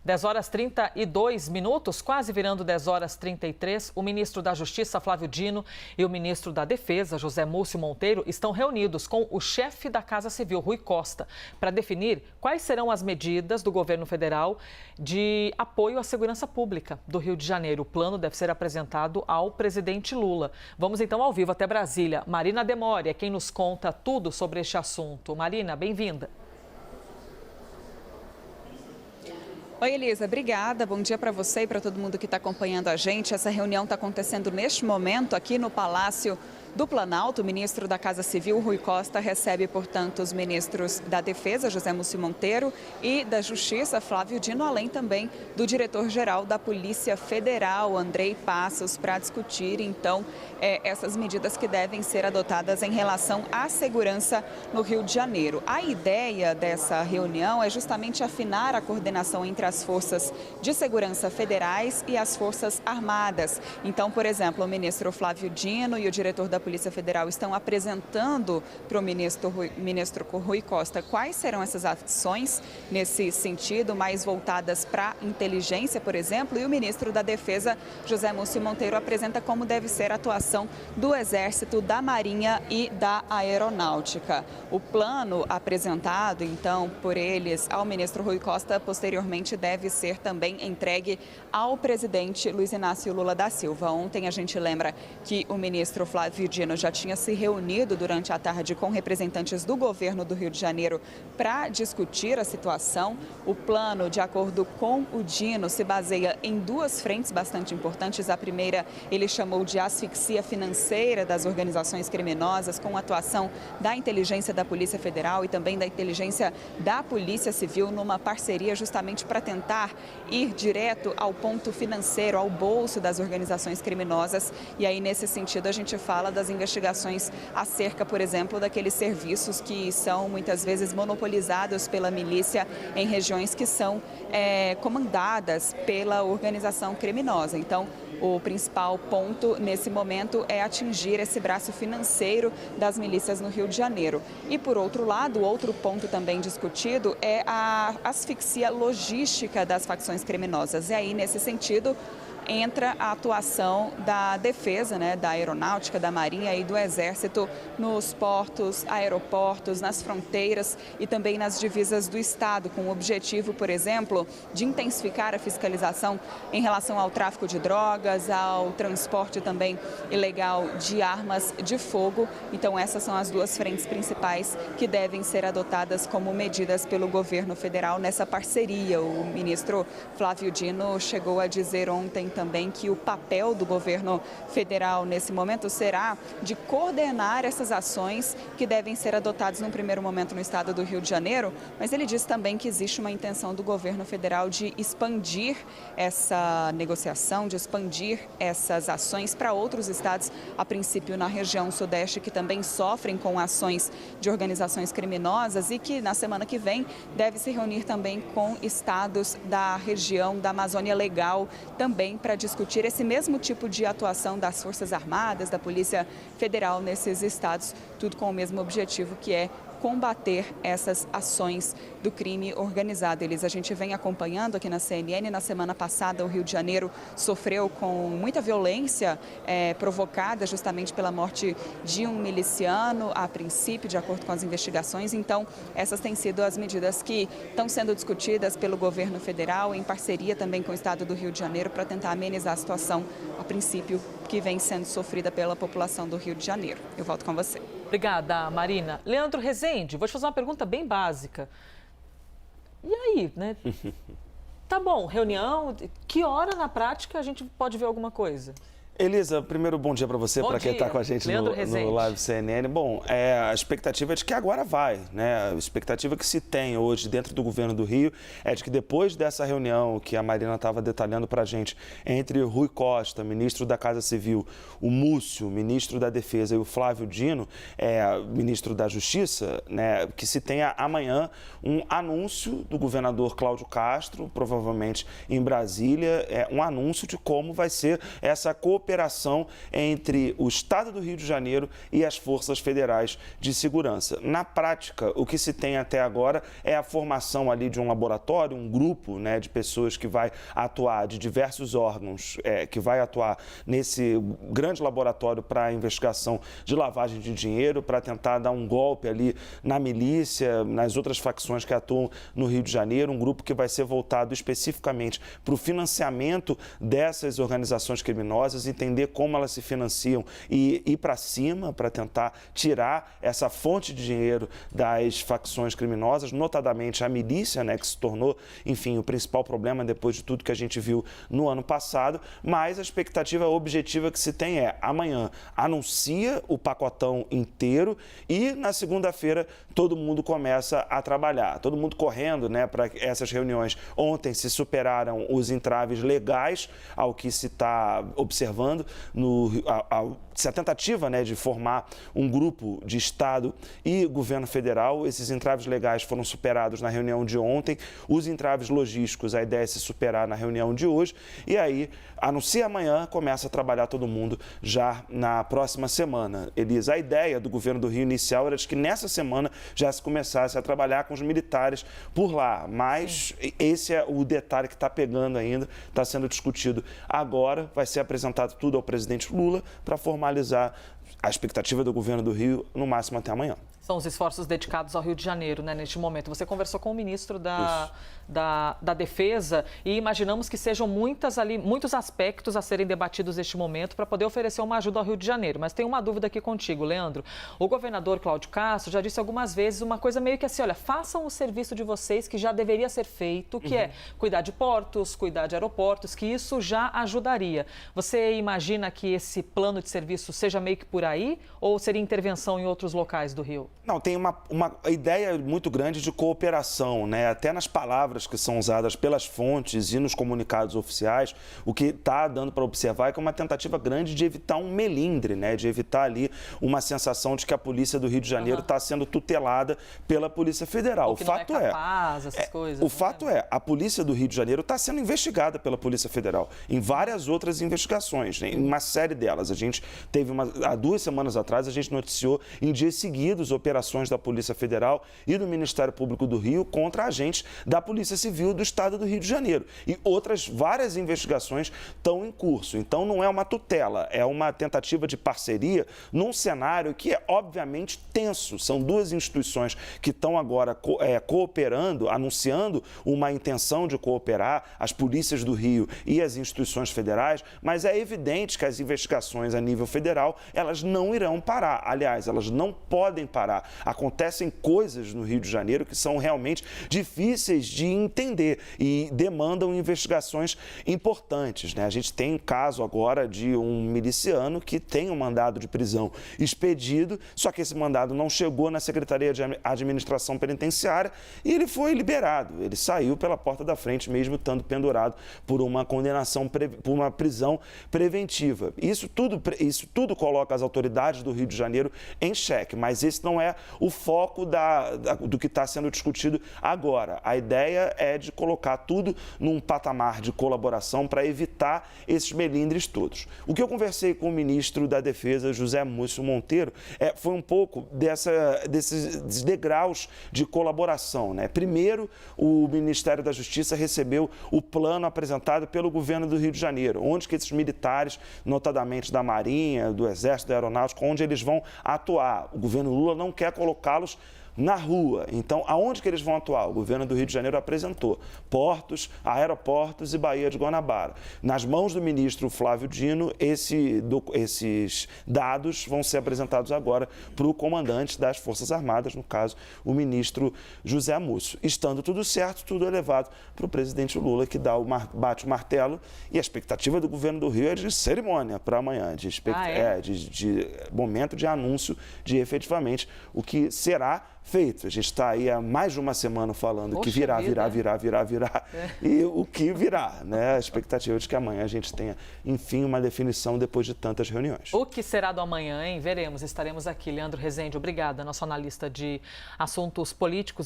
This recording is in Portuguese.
10 horas 32 minutos, quase virando 10 horas 33, o ministro da Justiça, Flávio Dino, e o ministro da Defesa, José Múcio Monteiro, estão reunidos com o chefe da Casa Civil, Rui Costa, para definir quais serão as medidas do governo federal de apoio à segurança pública do Rio de Janeiro. O plano deve ser apresentado ao presidente Lula. Vamos então ao vivo até Brasília. Marina Demore é quem nos conta tudo sobre este assunto. Marina, bem-vinda. Oi, Elisa, obrigada. Bom dia para você e para todo mundo que está acompanhando a gente. Essa reunião está acontecendo neste momento aqui no Palácio do Planalto. O ministro da Casa Civil, Rui Costa, recebe, portanto, os ministros da Defesa, José Múcio Monteiro, e da Justiça, Flávio Dino, além também do diretor-geral da Polícia Federal, Andrei Passos, para discutir, então, essas medidas que devem ser adotadas em relação à segurança no Rio de Janeiro. A ideia dessa reunião é justamente afinar a coordenação entre as forças de segurança federais e as forças armadas. Então, por exemplo, o ministro Flávio Dino e o diretor da Polícia Federal estão apresentando para o ministro Rui Costa quais serão essas ações nesse sentido, mais voltadas para a inteligência, por exemplo, e o ministro da Defesa, José Múcio Monteiro, apresenta como deve ser a atuação do Exército, da Marinha e da Aeronáutica. O plano apresentado, então, por eles ao ministro Rui Costa, posteriormente deve ser também entregue ao presidente Luiz Inácio Lula da Silva. Ontem a gente lembra que o ministro Flávio Dino já tinha se reunido durante a tarde com representantes do governo do Rio de Janeiro para discutir a situação. O plano, de acordo com o Dino, se baseia em duas frentes bastante importantes. A primeira ele chamou de asfixia financeira das organizações criminosas, com a atuação da inteligência da Polícia Federal e também da inteligência da Polícia Civil, numa parceria justamente para tentar ir direto ao ponto financeiro, ao bolso das organizações criminosas. E aí, nesse sentido, a gente fala das investigações acerca, por exemplo, daqueles serviços que são muitas vezes monopolizados pela milícia em regiões que são comandadas pela organização criminosa. Então, o principal ponto nesse momento é atingir esse braço financeiro das milícias no Rio de Janeiro. E, por outro lado, outro ponto também discutido é a asfixia logística das facções criminosas. E aí, nesse sentido, entra a atuação da defesa, da aeronáutica, da marinha e do exército nos portos, aeroportos, nas fronteiras e também nas divisas do estado, com o objetivo, por exemplo, de intensificar a fiscalização em relação ao tráfico de drogas, ao transporte também ilegal de armas de fogo. Então, essas são as duas frentes principais que devem ser adotadas como medidas pelo governo federal nessa parceria. O ministro Flávio Dino chegou a dizer ontem também que o papel do governo federal nesse momento será de coordenar essas ações que devem ser adotadas num primeiro momento no estado do Rio de Janeiro, mas ele diz também que existe uma intenção do governo federal de expandir essa negociação, de expandir essas ações para outros estados, a princípio na região sudeste, que também sofrem com ações de organizações criminosas e que na semana que vem deve se reunir também com estados da região da Amazônia Legal, também para discutir esse mesmo tipo de atuação das Forças Armadas, da Polícia Federal nesses estados, tudo com o mesmo objetivo, que é combater essas ações do crime organizado. A gente vem acompanhando aqui na CNN. Na semana passada, o Rio de Janeiro sofreu com muita violência provocada justamente pela morte de um miliciano, a princípio, de acordo com as investigações. Então, essas têm sido as medidas que estão sendo discutidas pelo governo federal, em parceria também com o estado do Rio de Janeiro, para tentar amenizar a situação, a princípio, que vem sendo sofrida pela população do Rio de Janeiro. Eu volto com você. Obrigada, Marina. Leandro Rezende, vou te fazer uma pergunta bem básica. E aí, Tá bom, reunião, que hora na prática a gente pode ver alguma coisa? Elisa, primeiro bom dia para você, para quem está com a gente no Live CNN. Bom, a expectativa é de que agora vai, A expectativa que se tem hoje dentro do governo do Rio é de que depois dessa reunião que a Marina estava detalhando para a gente, entre Rui Costa, ministro da Casa Civil, o Múcio, ministro da Defesa, e o Flávio Dino, ministro da Justiça, que se tenha amanhã um anúncio do governador Cláudio Castro, provavelmente em Brasília, um anúncio de como vai ser essa cooperação cooperação entre o Estado do Rio de Janeiro e as forças federais de segurança. Na prática, o que se tem até agora é a formação ali de um laboratório, um grupo, né, de pessoas que vai atuar, de diversos órgãos, que vai atuar nesse grande laboratório para a investigação de lavagem de dinheiro, para tentar dar um golpe ali na milícia, nas outras facções que atuam no Rio de Janeiro, um grupo que vai ser voltado especificamente para o financiamento dessas organizações criminosas, entender como elas se financiam e ir para cima para tentar tirar essa fonte de dinheiro das facções criminosas, notadamente a milícia, né, que se tornou, enfim, o principal problema depois de tudo que a gente viu no ano passado, mas a expectativa objetiva que se tem é amanhã anuncia o pacotão inteiro e na segunda-feira todo mundo começa a trabalhar, todo mundo correndo, né, para essas reuniões. Ontem se superaram os entraves legais ao que se está observando, a tentativa, né, de formar um grupo de Estado e governo federal. Esses entraves legais foram superados na reunião de ontem, os entraves logísticos, a ideia é se superar na reunião de hoje, e aí anuncia amanhã, começa a trabalhar todo mundo já na próxima semana. Elisa, a ideia do governo do Rio inicial era de que nessa semana já se começasse a trabalhar com os militares por lá, mas esse é o detalhe que está pegando ainda, está sendo discutido agora, vai ser apresentado tudo ao presidente Lula para formalizar a expectativa do governo do Rio, no máximo até amanhã. São os esforços dedicados ao Rio de Janeiro, né, neste momento. Você conversou com o ministro da Defesa e imaginamos que sejam muitos aspectos a serem debatidos neste momento para poder oferecer uma ajuda ao Rio de Janeiro. Mas tem uma dúvida aqui contigo, Leandro. O governador Cláudio Castro já disse algumas vezes uma coisa meio que assim, olha, façam o serviço de vocês que já deveria ser feito, que é cuidar de portos, cuidar de aeroportos, que isso já ajudaria. Você imagina que esse plano de serviço seja meio que por aí ou seria intervenção em outros locais do Rio? Não, tem uma ideia muito grande de cooperação, né? Até nas palavras que são usadas pelas fontes e nos comunicados oficiais, o que está dando para observar é que é uma tentativa grande de evitar um melindre, né? De evitar ali uma sensação de que a polícia do Rio de Janeiro está sendo tutelada pela Polícia Federal. O fato é, essas coisas. O fato é, a Polícia do Rio de Janeiro está sendo investigada pela Polícia Federal em várias outras investigações, né? Em uma série delas. A gente teve há 2 semanas atrás, a gente noticiou em dias seguidos operações da Polícia Federal e do Ministério Público do Rio contra agentes da Polícia Civil do Estado do Rio de Janeiro. E outras várias investigações estão em curso. Então, não é uma tutela, é uma tentativa de parceria num cenário que é, obviamente, tenso. São 2 instituições que estão agora cooperando, anunciando uma intenção de cooperar, as polícias do Rio e as instituições federais, mas é evidente que as investigações a nível federal, elas não irão parar. Aliás, elas não podem parar. Acontecem coisas no Rio de Janeiro que são realmente difíceis de entender e demandam investigações importantes, né? A gente tem um caso agora de um miliciano que tem um mandado de prisão expedido, só que esse mandado não chegou na Secretaria de Administração Penitenciária e ele foi liberado. Ele saiu pela porta da frente, mesmo estando pendurado por uma condenação, por uma prisão preventiva. Isso tudo coloca as autoridades do Rio de Janeiro em xeque, mas esse não é o foco do que está sendo discutido agora. A ideia é de colocar tudo num patamar de colaboração para evitar esses melindres todos. O que eu conversei com o ministro da Defesa, José Múcio Monteiro, foi um pouco desses degraus de colaboração, né? Primeiro, o Ministério da Justiça recebeu o plano apresentado pelo governo do Rio de Janeiro, onde que esses militares, notadamente da Marinha, do Exército, da Aeronáutica, onde eles vão atuar. O governo Lula não quer colocá-los na rua. Então, aonde que eles vão atuar? O governo do Rio de Janeiro apresentou portos, aeroportos e Baía de Guanabara. Nas mãos do ministro Flávio Dino, esses dados vão ser apresentados agora para o comandante das Forças Armadas, no caso, o ministro José Múcio. Estando tudo certo, tudo é levado para o presidente Lula, que bate o martelo, e a expectativa do governo do Rio é de cerimônia para amanhã, de momento de anúncio de efetivamente o que será feito. A gente está aí há mais de uma semana falando que virá. E o que virá, né? A expectativa de que amanhã a gente tenha, enfim, uma definição depois de tantas reuniões. O que será do amanhã, hein? Veremos. Estaremos aqui. Leandro Rezende, obrigada, nosso analista de assuntos políticos e